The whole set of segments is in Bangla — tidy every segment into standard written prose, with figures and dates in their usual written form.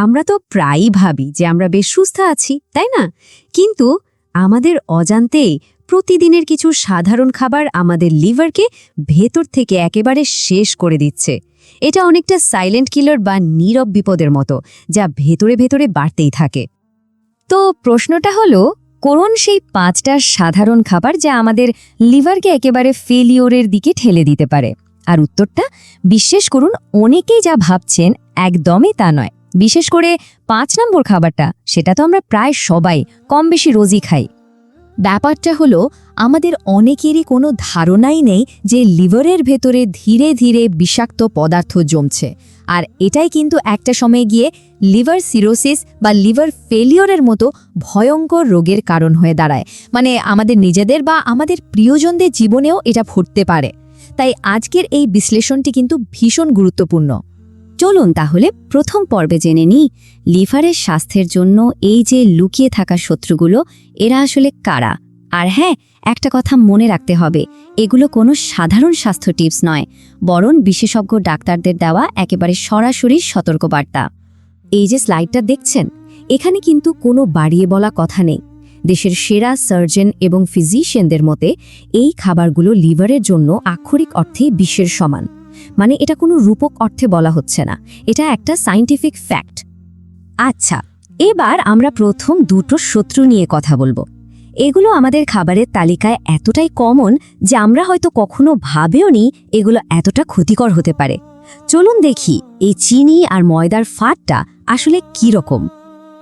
আমরা তো প্রায়ই ভাবি যে আমরা বেশ সুস্থ আছি, তাই না? কিন্তু আমাদের অজান্তেই প্রতিদিনের কিছু সাধারণ খাবার আমাদের লিভারকে ভেতর থেকে একেবারে শেষ করে দিচ্ছে। এটা অনেকটা সাইলেন্ট কিলার বা নীরব বিপদের মতো, যা ভেতরে ভেতরে বাড়তেই থাকে। তো প্রশ্নটা হলো, কোন সেই 5টা সাধারণ খাবার যা আমাদের লিভারকে একেবারে ফেলিওরের দিকে ঠেলে দিতে পারে? আর উত্তরটা, বিশ্বাস করুন, অনেকেই যা ভাবছেন একদমই তা নয়। বিশেষ করে 5 নম্বর খাবারটা, সেটা তো আমরা প্রায় সবাই কম বেশি রোজই খাই। ব্যাপারটা হলো, আমাদের অনেকেরই কোনো ধারণাই নেই যে লিভারের ভেতরে ধীরে ধীরে বিষাক্ত পদার্থ জমছে, আর এটাই কিন্তু একটা সময় গিয়ে লিভার সিরোসিস বা লিভার ফেলিওরের মতো ভয়ঙ্কর রোগের কারণ হয়ে দাঁড়ায়। মানে আমাদের নিজেদের বা আমাদের প্রিয়জনদের জীবনেও এটা ঘটতে পারে। তাই আজকের এই বিশ্লেষণটি কিন্তু ভীষণ গুরুত্বপূর্ণ। চলুন তাহলে প্রথম পর্বে জেনে নিই, লিভারের স্বাস্থ্যের জন্য এই যে লুকিয়ে থাকা শত্রুগুলো, এরা আসলে কারা। আর হ্যাঁ, একটা কথা মনে রাখতে হবে, এগুলো কোনো সাধারণ স্বাস্থ্য টিপস নয়, বরং বিশেষজ্ঞ ডাক্তারদের দেওয়া একেবারে সরাসরি সতর্কবার্তা। এই যে স্লাইডটা দেখছেন, এখানে কিন্তু কোনো বাড়িয়ে বলা কথা নেই। দেশের সেরা সার্জন এবং ফিজিশিয়ানদের মতে এই খাবারগুলো লিভারের জন্য আক্ষরিক অর্থে বিশ্বের সমান। মানে এটা কোনো রূপক অর্থে বলা হচ্ছে না, এটা একটা সায়েন্টিফিক ফ্যাক্ট। আচ্ছা, এবার আমরা প্রথম দুটো শত্রু নিয়ে কথা বলবো। এগুলো আমাদের খাবারের তালিকায় এতটাই কমন যে আমরা হয়তো কখনো ভাবেও নি এগুলো এতটা ক্ষতিকর হতে পারে। চলুন দেখি এই চিনি আর ময়দার ফাঁদটা আসলে কি রকম।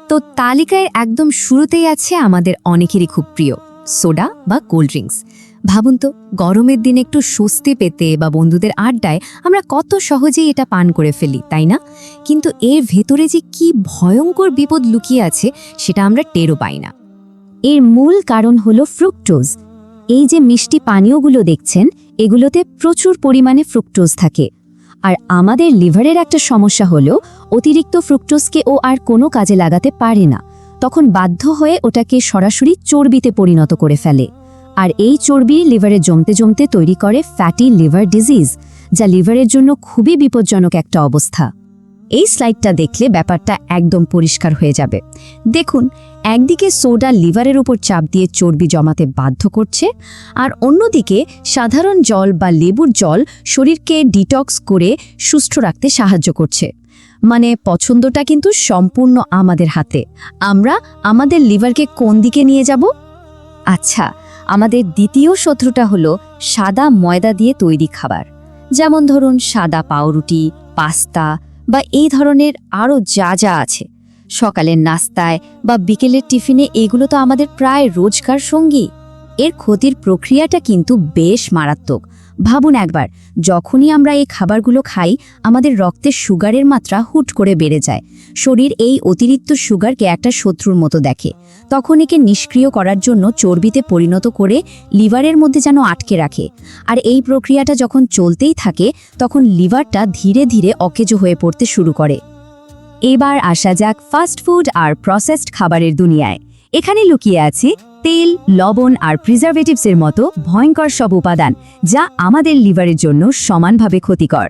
তো তালিকায় একদম শুরুতেই আছে আমাদের অনেকেরই খুব প্রিয় সোডা বা কোল্ড ড্রিঙ্কস। ভাবুন তো, গরমের দিনে একটু স্বস্তি পেতে বা বন্ধুদের আড্ডায় আমরা কত সহজেই এটা পান করে ফেলি, তাই না? কিন্তু এর ভেতরে যে কি ভয়ঙ্কর বিপদ লুকিয়ে আছে সেটা আমরা টেরও পাই না। এর মূল কারণ হলো ফ্রুক্টোজ। এই যে মিষ্টি পানীয়গুলো দেখছেন, এগুলোতে প্রচুর পরিমাণে ফ্রুক্টোজ থাকে। আর আমাদের লিভারের একটা সমস্যা হলো, অতিরিক্ত ফ্রুক্টোজকে ও আর কোনো কাজে লাগাতে পারে না, তখন বাধ্য হয়ে ওটাকে সরাসরি চর্বিতে পরিণত করে ফেলে। আর এই চর্বি লিভারে জমতে জমতে তৈরি করে ফ্যাটি লিভার ডিজিজ, যা লিভারের জন্য খুবই বিপজ্জনক একটা অবস্থা। এই স্লাইডটা দেখলে ব্যাপারটা একদম পরিষ্কার হয়ে যাবে। দেখুন, একদিকে সোডা লিভারের উপর চাপ দিয়ে চর্বি জমাতে বাধ্য করছে, আর অন্যদিকে সাধারণ জল বা লেবুর জল শরীরকে ডিটক্স করে সুস্থ রাখতে সাহায্য করছে। মানে পছন্দটা কিন্তু সম্পূর্ণ আমাদের হাতে। আমরা আমাদের লিভারকে কোন দিকে নিয়ে যাব? আচ্ছা, আমাদের দ্বিতীয় শত্রুটা হলো সাদা ময়দা দিয়ে তৈরি খাবার, যেমন ধরুন সাদা পাউরুটি, পাস্তা বা এই ধরনের আরও যা যা আছে। সকালের নাস্তায় বা বিকেলের টিফিনে এগুলো তো আমাদের প্রায় রোজকার সঙ্গী। এর ক্ষতির প্রক্রিয়াটা কিন্তু বেশ মারাত্মক। ভাবুন একবার, যখনই আমরা এই খাবারগুলো খাই, আমাদের রক্তে সুগারের মাত্রা হুট করে বেড়ে যায়। শরীর এই অতিরিক্ত সুগারকে একটা শত্রুর মতো দেখে, তখন একে নিষ্ক্রিয় করার জন্য চর্বিতে পরিণত করে লিভারের মধ্যে যেন আটকে রাখে। আর এই প্রক্রিয়াটা যখন চলতেই থাকে, তখন লিভারটা ধীরে ধীরে অকেজো হয়ে পড়তে শুরু করে। এবার আসা যাক ফাস্ট ফুড আর প্রসেসড খাবারের দুনিয়ায়। এখানে লুকিয়ে আছে তেল, লবণ আর প্রিজারভেটিভসের মতো ভয়ঙ্কর সব উপাদান, যা আমাদের লিভারের জন্য সমানভাবে ক্ষতিকর।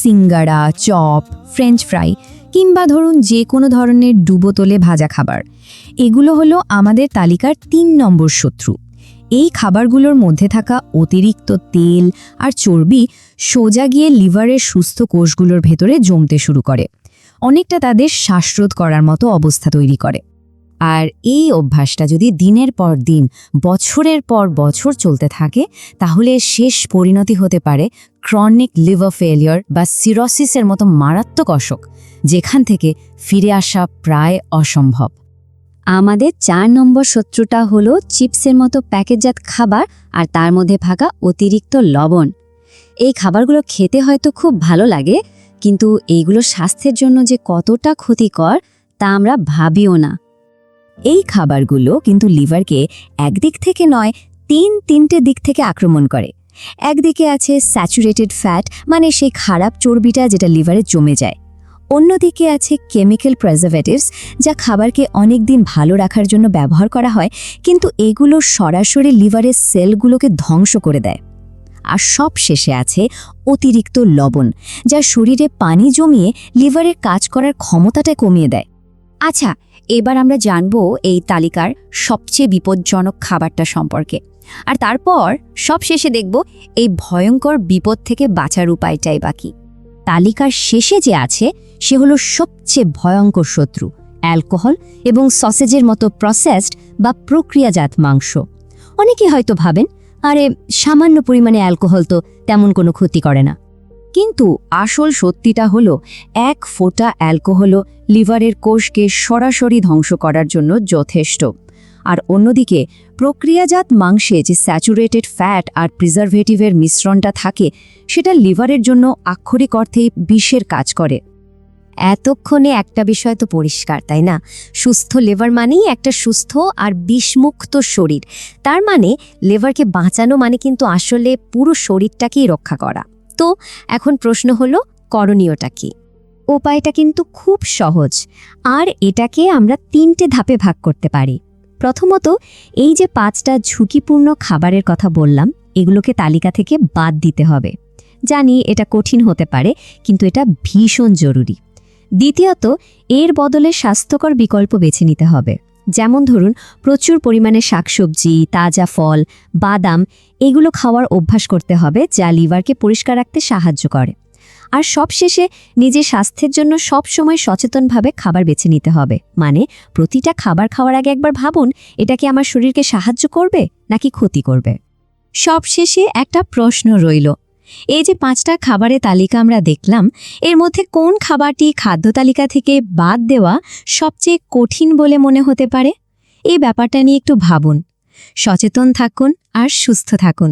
সিঙ্গাড়া, চপ, ফ্রেঞ্চ ফ্রাই কিংবা ধরুন যে কোনো ধরনের ডুবো তোলে ভাজা খাবার, এগুলো হলো আমাদের তালিকার 3 নম্বর শত্রু। এই খাবারগুলোর মধ্যে থাকা অতিরিক্ত তেল আর চর্বি সোজা গিয়ে লিভারের সুস্থ কোষগুলোর ভেতরে জমতে শুরু করে, অনেকটা তাদের শ্বাসরোধ করার মতো অবস্থা তৈরি করে। আর এই অভ্যাসটা যদি দিনের পর দিন, বছরের পর বছর চলতে থাকে, তাহলে শেষ পরিণতি হতে পারে ক্রনিক লিভার ফেলিওর বা সিরোসিসের মতো মারাত্মক অসুখ, যেখান থেকে ফিরে আসা প্রায় অসম্ভব। আমাদের 4 নম্বর শত্রুটা হলো চিপসের মতো প্যাকেটজাত খাবার আর তার মধ্যে থাকা অতিরিক্ত লবণ। এই খাবারগুলো খেতে হয়তো খুব ভালো লাগে, কিন্তু এইগুলো স্বাস্থ্যের জন্য যে কতটা ক্ষতিকর তা আমরা ভাবিও না। এই খাবারগুলো কিন্তু লিভারকে একদিক থেকে নয়, 3টে দিক থেকে আক্রমণ করে। একদিকে আছে স্যাচুরেটেড ফ্যাট, মানে সেই খারাপ চর্বিটা যেটা লিভারে জমে যায়। অন্যদিকে আছে কেমিক্যাল প্রিজারভেটিভস, যা খাবারকে অনেক দিন ভালো রাখার জন্য ব্যবহার করা হয়, কিন্তু এগুলো সরাসরি লিভারের সেলগুলোকে ধ্বংস করে দেয়। আর সব শেষে আছে অতিরিক্ত লবণ, যা শরীরে পানি জমিয়ে লিভারের কাজ করার ক্ষমতাটা কমিয়ে দেয়। আচ্ছা, এবার আমরা জানব এই তালিকার সবচেয়ে বিপজ্জনক খাবারটা সম্পর্কে, আর তারপর সব শেষে দেখব এই ভয়ঙ্কর বিপদ থেকে বাঁচার উপায়টাই বাকি। তালিকার শেষে যে আছে সে হলো সবচেয়ে ভয়ঙ্কর শত্রু, অ্যালকোহল এবং সসেজের মতো প্রসেসড বা প্রক্রিয়াজাত মাংস। অনেকে হয়তো ভাবেন, আরে সামান্য পরিমাণে অ্যালকোহল তো তেমন কোনো ক্ষতি করে না, কিন্তু আসল সত্যিটা হলো 1 ফোঁটা অ্যালকোহলও লিভারের কোষকে সরাসরি ধ্বংস করার জন্য যথেষ্ট। আর অন্যদিকে প্রক্রিয়াজাত মাংসে যে স্যাচুরেটেড ফ্যাট আর প্রিজারভেটিভের মিশ্রণটা থাকে, সেটা লিভারের জন্য আক্ষরিক অর্থেই বিষের কাজ করে। এতক্ষণে একটা বিষয় তো পরিষ্কার, তাই না? সুস্থ লিভার মানেই একটা সুস্থ আর বিষমুক্ত শরীর। তার মানে লিভারকে বাঁচানো মানে কিন্তু আসলে পুরো শরীরটাকেই রক্ষা করা। তো এখন প্রশ্ন হলো, করণীয়টা কি? উপায়টা কিন্তু খুব সহজ, আর এটাকে আমরা 3টে ধাপে ভাগ করতে পারি। প্রথমত, এই যে 5টা ঝুঁকিপূর্ণ খাবারের কথা বললাম, এগুলোকে তালিকা থেকে বাদ দিতে হবে। জানি এটা কঠিন হতে পারে, কিন্তু এটা ভীষণ জরুরি। দ্বিতীয়ত, এর বদলে স্বাস্থ্যকর বিকল্প বেছে নিতে হবে। যেমন ধরুন, প্রচুর পরিমাণে শাকসবজি, তাজা ফল, বাদাম এগুলো খাওয়ার অভ্যাস করতে হবে, যা লিভারকে পরিষ্কার রাখতে সাহায্য করে। আর সবশেষে নিজের স্বাস্থ্যের জন্য সব সময় সচেতনভাবে খাবার বেছে নিতে হবে। মানে প্রতিটা খাবার খাওয়ার আগে একবার ভাবুন, এটা কি আমার শরীরকে সাহায্য করবে নাকি ক্ষতি করবে। সবশেষে একটা প্রশ্ন রইল, এই যে 5টা খাবারের তালিকা আমরা দেখলাম, এর মধ্যে কোন খাবারটি খাদ্য তালিকা থেকে বাদ দেওয়া সবচেয়ে কঠিন বলে মনে হতে পারে? এই ব্যাপারটা নিয়ে একটু ভাবুন। সচেতন থাকুন আর সুস্থ থাকুন।